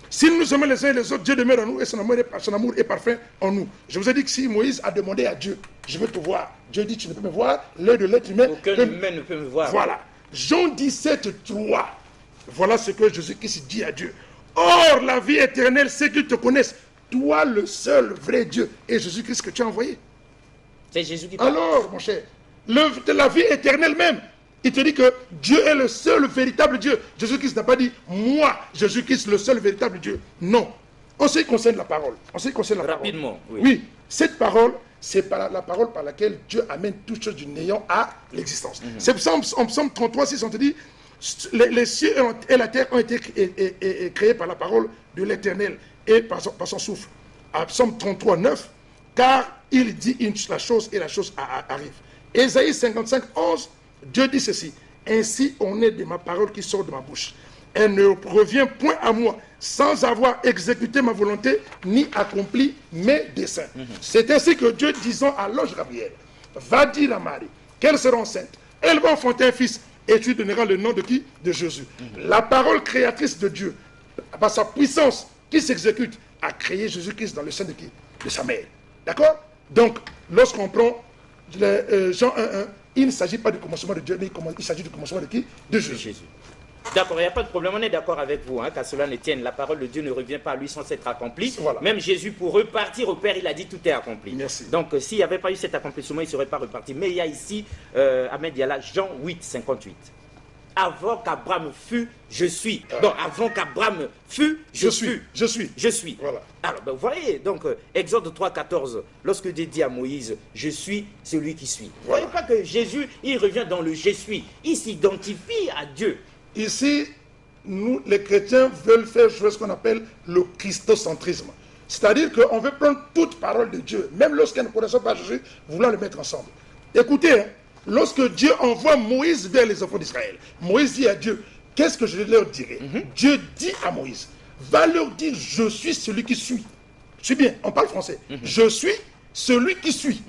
Si nous nous aimons les uns et les autres, Dieu demeure en nous et son amour est parfait en nous. Je vous ai dit que si Moïse a demandé à Dieu, je veux te voir. Dieu dit, tu ne peux me voir, l'œil de l'être humain. Aucun humain ne peut me voir. Voilà. Jean 17, 3. Voilà ce que Jésus-Christ dit à Dieu. Or, la vie éternelle, c'est qu'ils te connaissent. Toi, le seul vrai Dieu. Et Jésus-Christ que tu as envoyé. C'est Jésus qui parle. Alors, mon cher, de la vie éternelle même. Il te dit que Dieu est le seul véritable Dieu. Jésus-Christ n'a pas dit, moi, Jésus-Christ, le seul véritable Dieu. Non. En ce qui concerne la parole. Rapidement, oui. Oui, cette parole, c'est la parole par laquelle Dieu amène toute chose du néant à l'existence. C'est pour ça, en Psaume 33, 6, on te dit, les cieux et la terre ont été créés par la parole de l'Éternel et par son souffle. À Psaume 33, 9, car il dit la chose et la chose arrive. Ésaïe 55, 11, Dieu dit ceci, ainsi on est de ma parole qui sort de ma bouche. Elle ne revient point à moi sans avoir exécuté ma volonté ni accompli mes desseins. C'est ainsi que Dieu disant à l'ange Gabriel, va dire à Marie qu'elle sera enceinte, elle va enfanter un fils et tu donneras le nom de qui? De Jésus. La parole créatrice de Dieu, par sa puissance qui s'exécute, a créé Jésus-Christ dans le sein de qui? De sa mère. D'accord? Donc, lorsqu'on prend Jean 1.1, il ne s'agit pas du commencement de Dieu, mais il s'agit du commencement de qui? De Jésus. D'accord, il n'y a pas de problème, on est d'accord avec vous, hein, qu'à cela ne tienne, la parole de Dieu ne revient pas à lui sans être accomplie. Voilà. Même Jésus, pour repartir au Père, il a dit tout est accompli. Merci. Donc, s'il n'y avait pas eu cet accomplissement, il ne serait pas reparti. Mais il y a ici, Ahmed Diallo, Jean 8, 58. Avant qu'Abraham fût, je suis. Donc, avant qu'Abraham fût, je suis. Je suis. Voilà. Alors, ben, vous voyez, donc, Exode 3, 14, lorsque Dieu dit à Moïse, je suis celui qui suis. Vous ne voyez pas que Jésus, il revient dans le je suis. Il s'identifie à Dieu. Ici, nous, les chrétiens, veulent faire jouer ce qu'on appelle le christocentrisme. C'est-à-dire qu'on veut prendre toute parole de Dieu, même lorsqu'ils ne connaissent pas Jésus, vouloir le mettre ensemble. Écoutez, hein, lorsque Dieu envoie Moïse vers les enfants d'Israël, Moïse dit à Dieu, qu'est-ce que je leur dirai? Dieu dit à Moïse, va leur dire, je suis celui qui suis. Suis bien, on parle français. Je suis celui qui suis.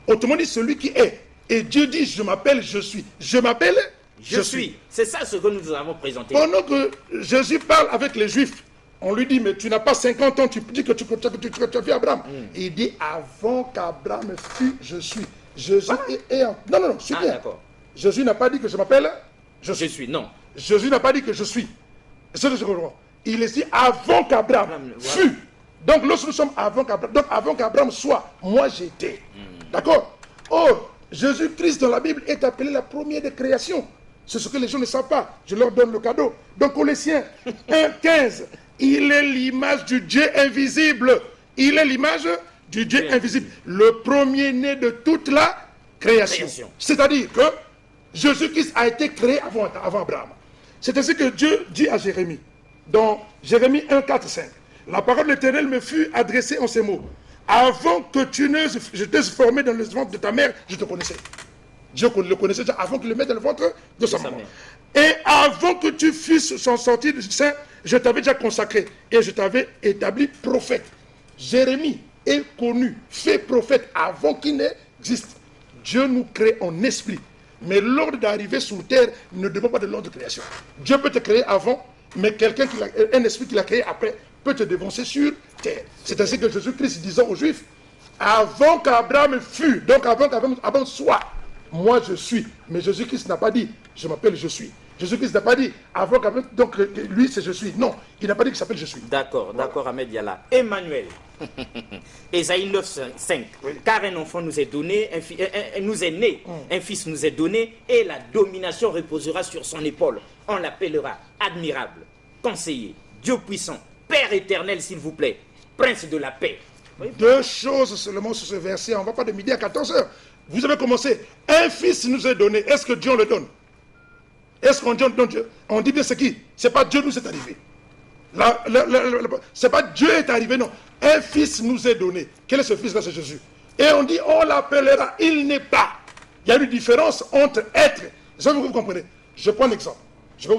Autrement dit, celui qui est. Et Dieu dit, je m'appelle, je suis. Je m'appelle, je suis. C'est ça ce que nous avons présenté. Pendant que Jésus parle avec les Juifs, on lui dit, mais tu n'as pas 50 ans, tu dis que tu as vu Abraham. Il dit, avant qu'Abraham fût, je suis. Jésus est en... Non, suis bien. Jésus n'a pas dit que je m'appelle, je suis. Non. Jésus n'a pas dit que je suis. Il est dit, avant qu'Abraham fût. Donc, lorsque nous sommes avant qu'Abraham soit, moi j'étais. D'accord? Or, Jésus-Christ dans la Bible est appelé la première des créations. C'est ce que les gens ne savent pas. Je leur donne le cadeau. Donc, Colossiens 1,15, il est l'image du Dieu invisible. Il est l'image du Dieu invisible. Le premier-né de toute la création. C'est-à-dire que Jésus-Christ a été créé avant Abraham. C'est ainsi que Dieu dit à Jérémie, dans Jérémie 1, 4, 5, la parole de l'Éternel me fut adressée en ces mots. Avant que je t'ai formé dans le ventre de ta mère, je te connaissais. Dieu le connaissait déjà avant qu'il le mette dans le ventre de sa maman. Et avant que tu fusses sorti du sein, je t'avais déjà consacré et je t'avais établi prophète. Jérémie est connu, fait prophète avant qu'il n'existe. Dieu nous crée en esprit. Mais l'ordre d'arriver sur terre ne dépend pas de l'ordre de création. Dieu peut te créer avant, mais un esprit qui l'a créé après peut te dévancer sur terre. C'est ainsi que Jésus-Christ disait aux Juifs, avant qu'Abraham fût, donc avant qu'Abraham soit, moi je suis. Mais Jésus-Christ n'a pas dit, je m'appelle je suis. Jésus-Christ n'a pas dit, avant qu'Abraham, donc lui c'est je suis. Non, il n'a pas dit qu'il s'appelle je suis. D'accord, d'accord Ahmed Yala. Emmanuel, Ésaïe 9, 5. Oui. Car un enfant nous est donné, nous est né, un fils nous est donné, et la domination reposera sur son épaule. On l'appellera admirable, conseiller, Dieu puissant, Père éternel s'il vous plaît, prince de la paix. Oui. Deux choses seulement sur ce verset, on ne va pas de midi à 14 h. Vous avez commencé, un fils nous est donné, est-ce que Dieu le donne? Est-ce qu'on donne Dieu? On dit bien c'est qui? C'est pas Dieu nous est arrivé. C'est pas Dieu est arrivé, non. Un fils nous est donné. Quel est ce fils-là? C'est Jésus. Et on dit, on l'appellera, il n'est pas. Il y a une différence entre être. Je veux que vous comprenez. Je prends un exemple. Je vais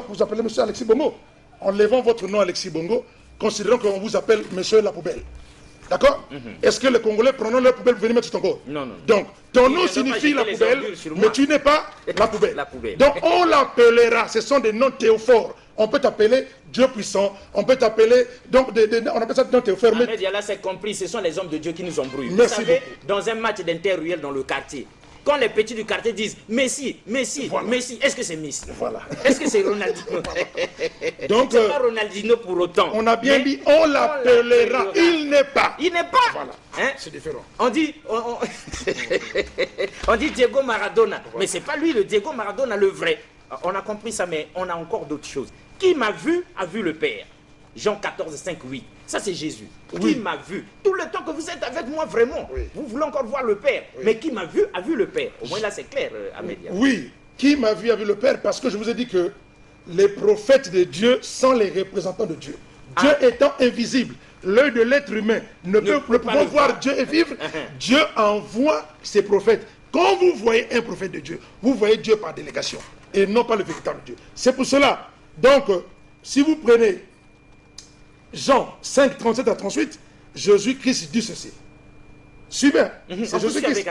vous appeler monsieur Alexis Bongo. En levant votre nom Alexis Bongo, considérons qu'on vous appelle monsieur la poubelle. D'accord? Est-ce que les Congolais prenant leur poubelle, vous venez mettre sur ton corps? Non. Donc, ton nom signifie la poubelle, mais tu n'es pas la poubelle. Donc, on l'appellera. Ce sont des noms théophores. On peut t'appeler Dieu puissant, on peut t'appeler, donc on appelle ça des noms théophores. Ahmed Yala, c'est compris, ce sont les hommes de Dieu qui nous embrouillent. Vous savez, dans un match d'inter-ruelle dans le quartier, quand les petits du quartier disent Messi, voilà. Messi, est-ce que c'est Messi? Voilà. Est-ce que c'est Ronaldinho? Donc, c'est pas Ronaldinho pour autant. On a bien dit, on l'appellera. Il n'est pas. Il n'est pas. Voilà. Hein? C'est différent. On dit, on dit Diego Maradona, mais c'est pas lui le Diego Maradona le vrai. On a compris ça, mais on a encore d'autres choses. Qui m'a vu a vu le Père. Jean 14, 5, 8. Ça, c'est Jésus. Oui. Qui m'a vu? Tout le temps que vous êtes avec moi, vraiment, vous voulez encore voir le Père. Oui. Mais qui m'a vu a vu le Père. Au moins là, c'est clair, Ahmed. Oui, qui m'a vu a vu le Père, parce que je vous ai dit que les prophètes de Dieu sont les représentants de Dieu. Dieu étant invisible, l'œil de l'être humain ne peut pas voir Dieu et vivre. Dieu envoie ses prophètes. Quand vous voyez un prophète de Dieu, vous voyez Dieu par délégation et non pas le véritable Dieu. C'est pour cela. Donc, si vous prenez Jean 5, 37 à 38, Jésus-Christ dit ceci. Suivez. C'est Jésus-Christ.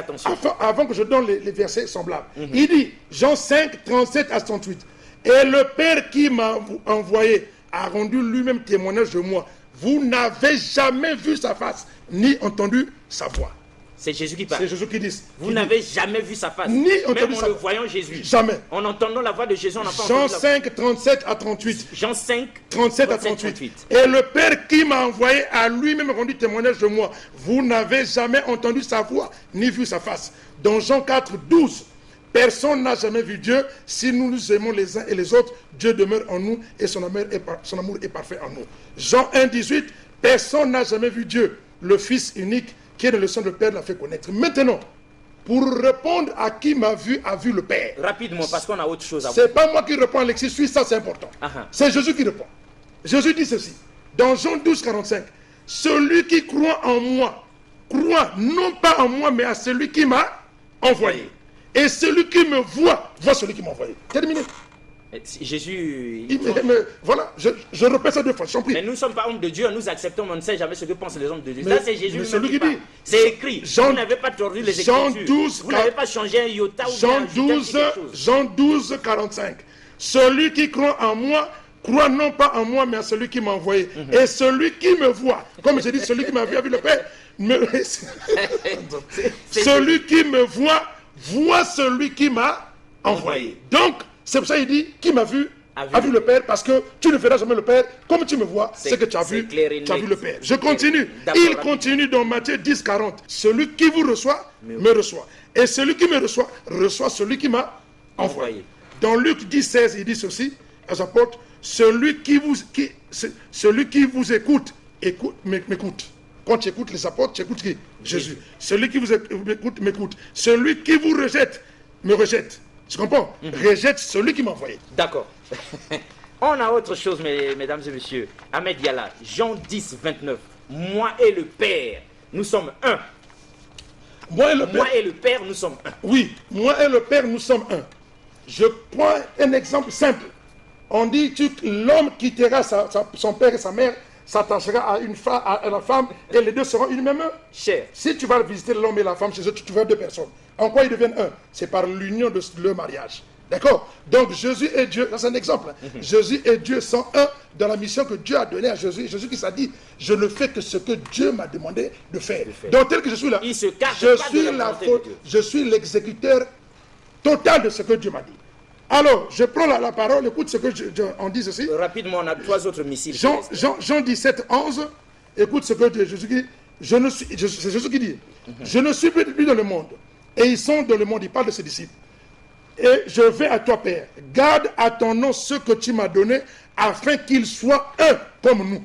Avant que je donne les versets semblables. Il dit, Jean 5, 37 à 38. Et le Père qui m'a envoyé a rendu lui-même témoignage de moi. Vous n'avez jamais vu sa face, ni entendu sa voix. C'est Jésus qui parle. C'est Jésus qui dit. Vous n'avez jamais vu sa face. Ni entendu même en sa le voix. voyant Jésus. Jamais. En entendant la voix de Jésus, on n'a pas Jean entendu 5, 37 à 38. Jean 5, 37 à 38. Et le Père qui m'a envoyé a lui-même rendu témoignage de moi. Vous n'avez jamais entendu sa voix, ni vu sa face. Dans Jean 4, 12. Personne n'a jamais vu Dieu. Si nous nous aimons les uns et les autres, Dieu demeure en nous et son amour est parfait en nous. Jean 1, 18. Personne n'a jamais vu Dieu. Le Fils unique qui est dans le sein de Père l'a fait connaître. Maintenant, pour répondre à qui m'a vu, a vu le Père. Rapidement, parce qu'on a autre chose à vous. C'est pas moi qui réponds, Alexis, suis ça, c'est important. C'est Jésus qui répond. Jésus dit ceci, dans Jean 12, 45, celui qui croit en moi, croit non pas en moi, mais à celui qui m'a envoyé. Et celui qui me voit, voit celui qui m'a envoyé. Terminé. Jésus... voilà, je répète ça deux fois, je t'en prie. Mais nous ne sommes pas hommes de Dieu, nous acceptons, mais on ne sait jamais ce que pensent les hommes de Dieu. Là, c'est Jésus qui parle. dit. C'est écrit. Vous n'avez pas tordu les Écritures. 12, vous n'avez pas changé un iota ou Jean 12, 45. Celui qui croit en moi, croit non pas en moi, mais à celui qui m'a envoyé. Et celui qui me voit, comme je dis, celui qui m'a vu a vu le Père. Celui qui me voit, voit celui qui m'a envoyé. Donc, c'est pour ça qu'il dit, qui m'a vu, a vu le Père, parce que tu ne verras jamais le Père, comme tu me vois, c'est que tu as vu le Père. Je continue. Il continue dans Matthieu 10, 40. Celui qui vous reçoit, me reçoit. Et celui qui me reçoit, reçoit celui qui m'a envoyé. Dans Luc 10, 16, il dit ceci, aux apôtres, celui qui vous écoute, m'écoute. Quand tu écoutes les apôtres, tu écoutes qui? Jésus. Celui qui vous écoute, m'écoute. Celui qui vous rejette, me rejette. Tu comprends? Rejette celui qui m'a envoyé. D'accord. On a autre chose, mesdames et messieurs. Ahmed Yala, Jean 10, 29. Moi et le Père, nous sommes un. Moi et le Père, nous sommes un. Oui, moi et le Père, nous sommes un. Je prends un exemple simple. On dit l'homme quittera son père et sa mère, s'attachera à la femme, et les deux seront une même chair. Si tu vas visiter l'homme et la femme chez eux, tu verras deux personnes. En quoi ils deviennent un? C'est par l'union de leur mariage. D'accord? Donc Jésus et Dieu, ça c'est un exemple. Jésus et Dieu sont un dans la mission que Dieu a donnée à Jésus. Jésus qui s'est dit, je ne fais que ce que Dieu m'a demandé de faire. Donc tel que je suis là, je suis l'exécuteur total de ce que Dieu m'a dit. Alors, je prends la parole, écoute ce que on dit ceci. Rapidement, on a trois autres missiles. Jean 17, 11, écoute ce que Jésus dit. C'est Jésus qui dit, je ne suis plus dans le monde. Et ils sont dans le monde, il parle de ses disciples. Et je vais à toi, Père. Garde à ton nom ce que tu m'as donné, afin qu'ils soient un comme nous.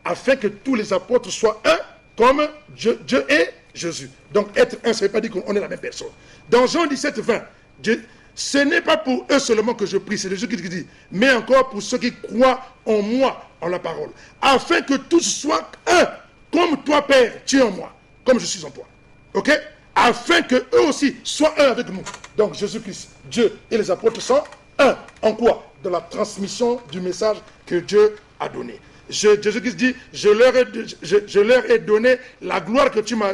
Afin que tous les apôtres soient un comme Dieu et Jésus. Donc être un, ça ne veut pas dire qu'on est la même personne. Dans Jean 17, 20, ce n'est pas pour eux seulement que je prie, c'est Jésus qui dit, mais encore pour ceux qui croient en moi, en la parole. Afin que tous soient un, comme toi, Père, tu es en moi, comme je suis en toi. Ok? Afin que eux aussi soient un avec nous. Donc Jésus-Christ, Dieu et les apôtres sont un. En quoi? Dans la transmission du message que Dieu a donné. Jésus-Christ dit, je leur ai donné la gloire que tu m'as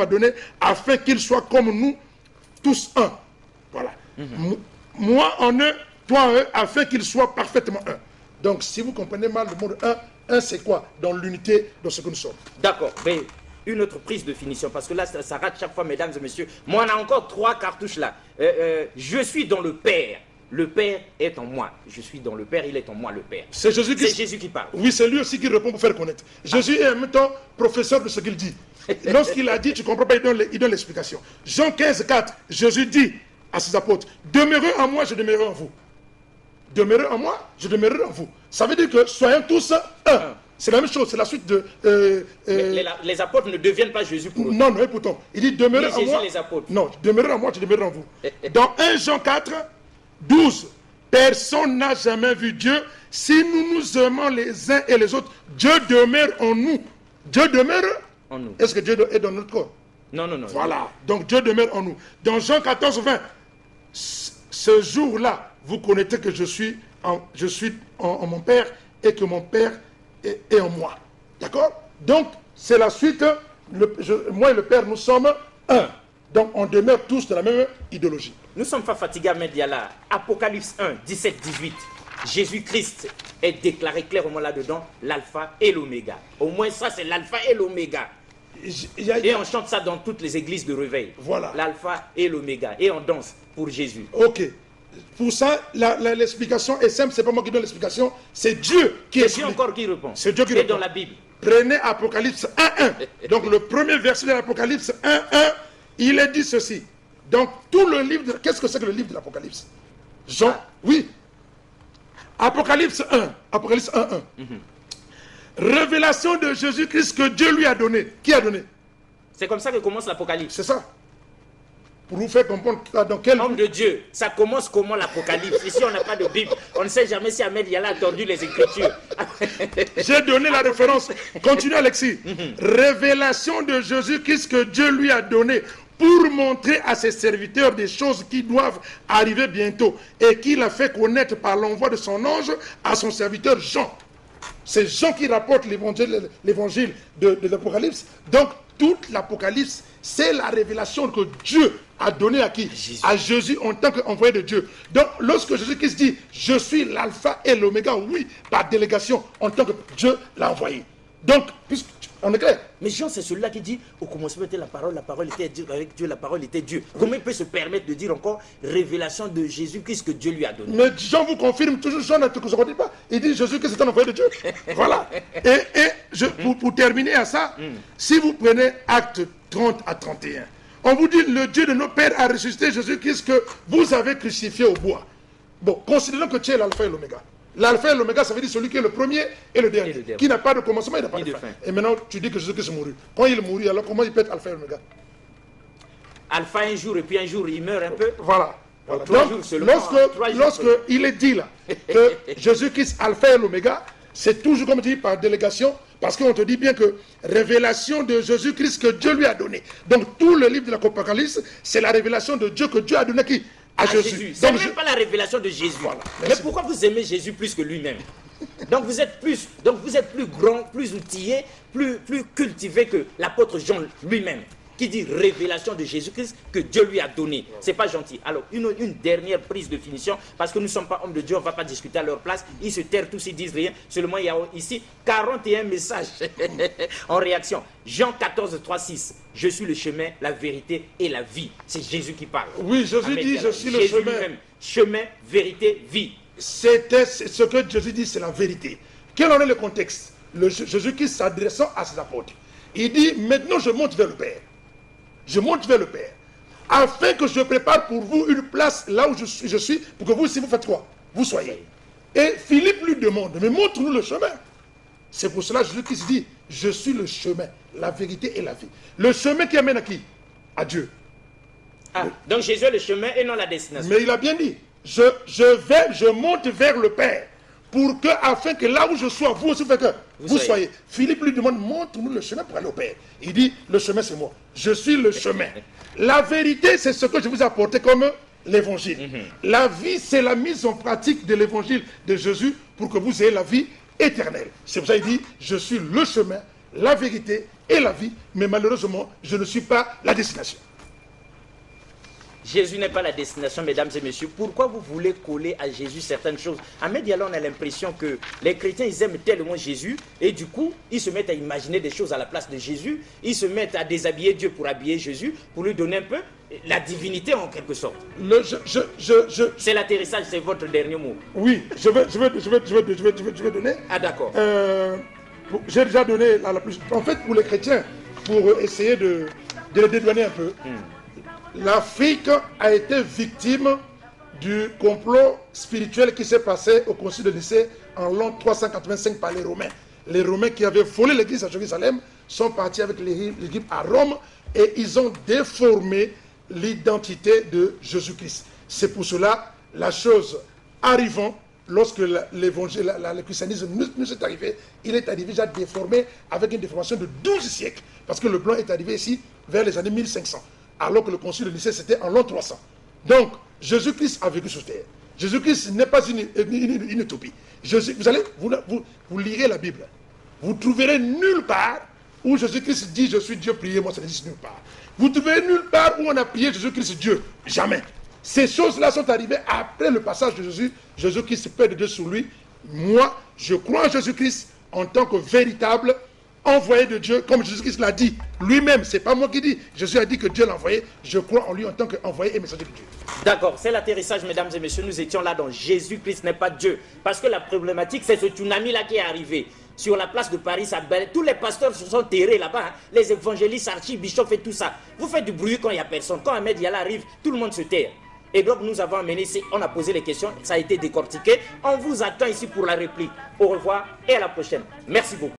donnée, afin qu'ils soient comme nous, tous un. Voilà. Moi en eux, toi en eux, afin qu'ils soient parfaitement un. Donc si vous comprenez mal le mot un c'est quoi? Dans l'unité de ce que nous sommes. D'accord, mais une autre prise de finition, parce que là, ça rate chaque fois, mesdames et messieurs. Moi, on a encore trois cartouches là. Je suis dans le Père. Le Père est en moi. Je suis dans le Père, il est en moi, le Père. C'est Jésus qui parle. Oui, c'est lui aussi qui répond pour faire connaître. Jésus est en même temps professeur de ce qu'il dit. Lorsqu'il a dit, tu ne comprends pas, il donne l'explication. Jean 15, 4, Jésus dit à ses apôtres, demeurez en moi, je demeurerai en vous. Demeurez en moi, je demeurerai en vous. Ça veut dire que soyons tous un. C'est la même chose, c'est la suite de... les apôtres ne deviennent pas Jésus pour eux. Non, non, pourtant. Il dit, demeurez en moi. Les apôtres. Non, demeurez en moi, je demeurerai en vous. Dans 1 Jean 4, 12, personne n'a jamais vu Dieu. Si nous nous aimons les uns et les autres, Dieu demeure en nous. Dieu demeure en nous. Est-ce que Dieu est dans notre corps? Non, non, non. Voilà, donc Dieu demeure en nous. Dans Jean 14, 20, ce jour-là, vous connaîtrez que je suis en mon Père et que mon Père est en moi. D'accord? Donc, c'est la suite. Moi et le Père, nous sommes un. Donc, on demeure tous de la même idéologie. Nous sommes pas fatigués à Mediala. Apocalypse 1, 17, 18. Jésus-Christ est déclaré clairement là-dedans, l'alpha et l'oméga. Au moins ça, c'est l'alpha et l'oméga. Et on chante ça dans toutes les églises de réveil. Voilà. L'alpha et l'oméga. Et on danse pour Jésus. Ok. Pour ça, l'explication est simple. C'est pas moi qui donne l'explication. C'est Dieu qui explique. C'est Dieu encore qui répond. C'est Dieu qui répond. Et dans la Bible. Prenez Apocalypse 1.1. Donc le premier verset de l'Apocalypse 1.1, il est dit ceci. Donc tout le livre, qu'est-ce que c'est que le livre de l'Apocalypse? Jean, oui. Apocalypse 1. Apocalypse 1.1. Révélation de Jésus-Christ que Dieu lui a donné. Qui a donné? C'est comme ça que commence l'Apocalypse. C'est ça. pour vous faire comprendre dans quel... Homme de Dieu, ça commence comment l'Apocalypse? Ici, on n'a pas de Bible. On ne sait jamais si Ahmed Yala a tordu les Écritures. J'ai donné la référence. Continue, Alexis. Révélation de Jésus-Christ que Dieu lui a donné pour montrer à ses serviteurs des choses qui doivent arriver bientôt et qu'il a fait connaître par l'envoi de son ange à son serviteur Jean. C'est Jean qui rapporte l'évangile de l'Apocalypse. Donc, toute l'Apocalypse, c'est la révélation que Dieu a donnée à qui? À Jésus en tant qu'envoyé de Dieu. Donc, lorsque Jésus-Christ dit « Je suis l'alpha et l'oméga », oui, par délégation, en tant que Dieu l'a envoyé. Donc, on est clair. Mais Jean, c'est celui-là qui dit au commencement était la parole était Dieu, avec Dieu, la parole était Dieu. Comment il peut se permettre de dire encore révélation de Jésus-Christ que Dieu lui a donné? Mais Jean vous confirme toujours, Jean ne se redit pas. Il dit Jésus-Christ est un envoyé de Dieu. Voilà. Pour terminer à ça, si vous prenez Actes 30 à 31, on vous dit le Dieu de nos pères a ressuscité Jésus-Christ que vous avez crucifié au bois. Bon, considérons que tu es l'alpha et l'oméga. L'alpha et l'oméga, ça veut dire celui qui est le premier et le dernier. Qui n'a pas de commencement, il n'a pas de fin. Et maintenant, tu dis que Jésus-Christ mourut. Quand il mourut, alors comment il peut être alpha et l'oméga? Alpha un jour et puis un jour il meurt un peu. Voilà. Donc, lorsque il est dit là que Jésus-Christ alpha et l'oméga, c'est toujours comme dit par délégation, parce qu'on te dit bien que révélation de Jésus-Christ que Dieu lui a donné. Donc tout le livre de l'Apocalypse, c'est la révélation de Dieu que Dieu a donné qui? À Jésus. C'est même pas la révélation de Jésus. Voilà. Mais pourquoi vous aimez Jésus plus que lui-même? Donc vous êtes plus grand, plus outillé, plus cultivé que l'apôtre Jean lui-même, qui dit révélation de Jésus-Christ que Dieu lui a donné. C'est pas gentil. Alors, une dernière prise de finition, parce que nous ne sommes pas hommes de Dieu, on ne va pas discuter à leur place. Ils se tairent tous, ils disent rien. Seulement, il y a ici 41 messages en réaction. Jean 14, 3, 6. Je suis le chemin, la vérité et la vie. C'est Jésus qui parle. Oui, Jésus dit, je suis le chemin. Chemin, vérité, vie. C'était ce que Jésus dit, c'est la vérité. Quel en est le contexte? Jésus-Christ s'adressant à ses apôtres. Il dit, maintenant je monte vers le Père. Je monte vers le Père, afin que je prépare pour vous une place là où je suis, pour que vous aussi vous faites quoi? Vous soyez. Et Philippe lui demande, mais montre-nous le chemin. C'est pour cela que Jésus-Christ dit, je suis le chemin, la vérité et la vie. Le chemin qui amène à qui? À Dieu. Ah, donc Jésus est le chemin et non la destination. Mais il a bien dit, je monte vers le Père, pour que, afin que là où je sois, vous aussi, vous soyez. Philippe lui demande, montre-nous le chemin pour aller au Père. Il dit, le chemin c'est moi. Je suis le chemin. La vérité, c'est ce que je vous ai apporté comme l'évangile. La vie, c'est la mise en pratique de l'évangile de Jésus pour que vous ayez la vie éternelle. C'est pour ça qu'il dit, je suis le chemin, la vérité et la vie, mais malheureusement, je ne suis pas la destination. Jésus n'est pas la destination, mesdames et messieurs. Pourquoi vous voulez coller à Jésus certaines choses? Ahmed Yala, on a l'impression que les chrétiens, ils aiment tellement Jésus, et du coup, ils se mettent à imaginer des choses à la place de Jésus, ils se mettent à déshabiller Dieu pour habiller Jésus, pour lui donner un peu la divinité en quelque sorte. C'est l'atterrissage, c'est votre dernier mot. Oui, je vais donner. Ah d'accord. J'ai déjà donné la plus... En fait, pour les chrétiens, pour essayer de les dédouaner un peu, l'Afrique a été victime du complot spirituel qui s'est passé au concile de Nicée en l'an 385 par les Romains. Les Romains qui avaient volé l'église à Jérusalem sont partis avec l'église à Rome et ils ont déformé l'identité de Jésus-Christ. C'est pour cela, la chose arrivant, lorsque l'évangile, le christianisme nous est arrivé, il est arrivé déjà déformé avec une déformation de 12 siècles. Parce que le blanc est arrivé ici vers les années 1500. Alors que le concile de Nicée, c'était en l'an 300. Donc, Jésus-Christ a vécu sur terre. Jésus-Christ n'est pas une utopie. Vous lirez la Bible. Vous trouverez nulle part où Jésus-Christ dit « Je suis Dieu, priez-moi », ça n'existe nulle part. Vous trouverez nulle part où on a prié Jésus-Christ Dieu. Jamais. Ces choses-là sont arrivées après le passage de Jésus. Jésus-Christ, Père de Dieu sur lui. Moi, je crois en Jésus-Christ en tant que véritable envoyé de Dieu, comme Jésus-Christ l'a dit lui-même, c'est pas moi qui dis, Jésus a dit que Dieu l'a envoyé, je crois en lui en tant qu'envoyé et messager de Dieu. D'accord, c'est l'atterrissage, mesdames et messieurs, nous étions là dans Jésus-Christ n'est pas Dieu, parce que la problématique, c'est ce tsunami-là qui est arrivé. Sur la place de Paris, tous les pasteurs se sont terrés là-bas, hein. Les évangélistes, archibishops et tout ça. Vous faites du bruit quand il n'y a personne, quand Ahmed Yala arrive, tout le monde se terre. Et donc nous avons amené ici, on a posé les questions, ça a été décortiqué, on vous attend ici pour la réplique. Au revoir et à la prochaine. Merci beaucoup.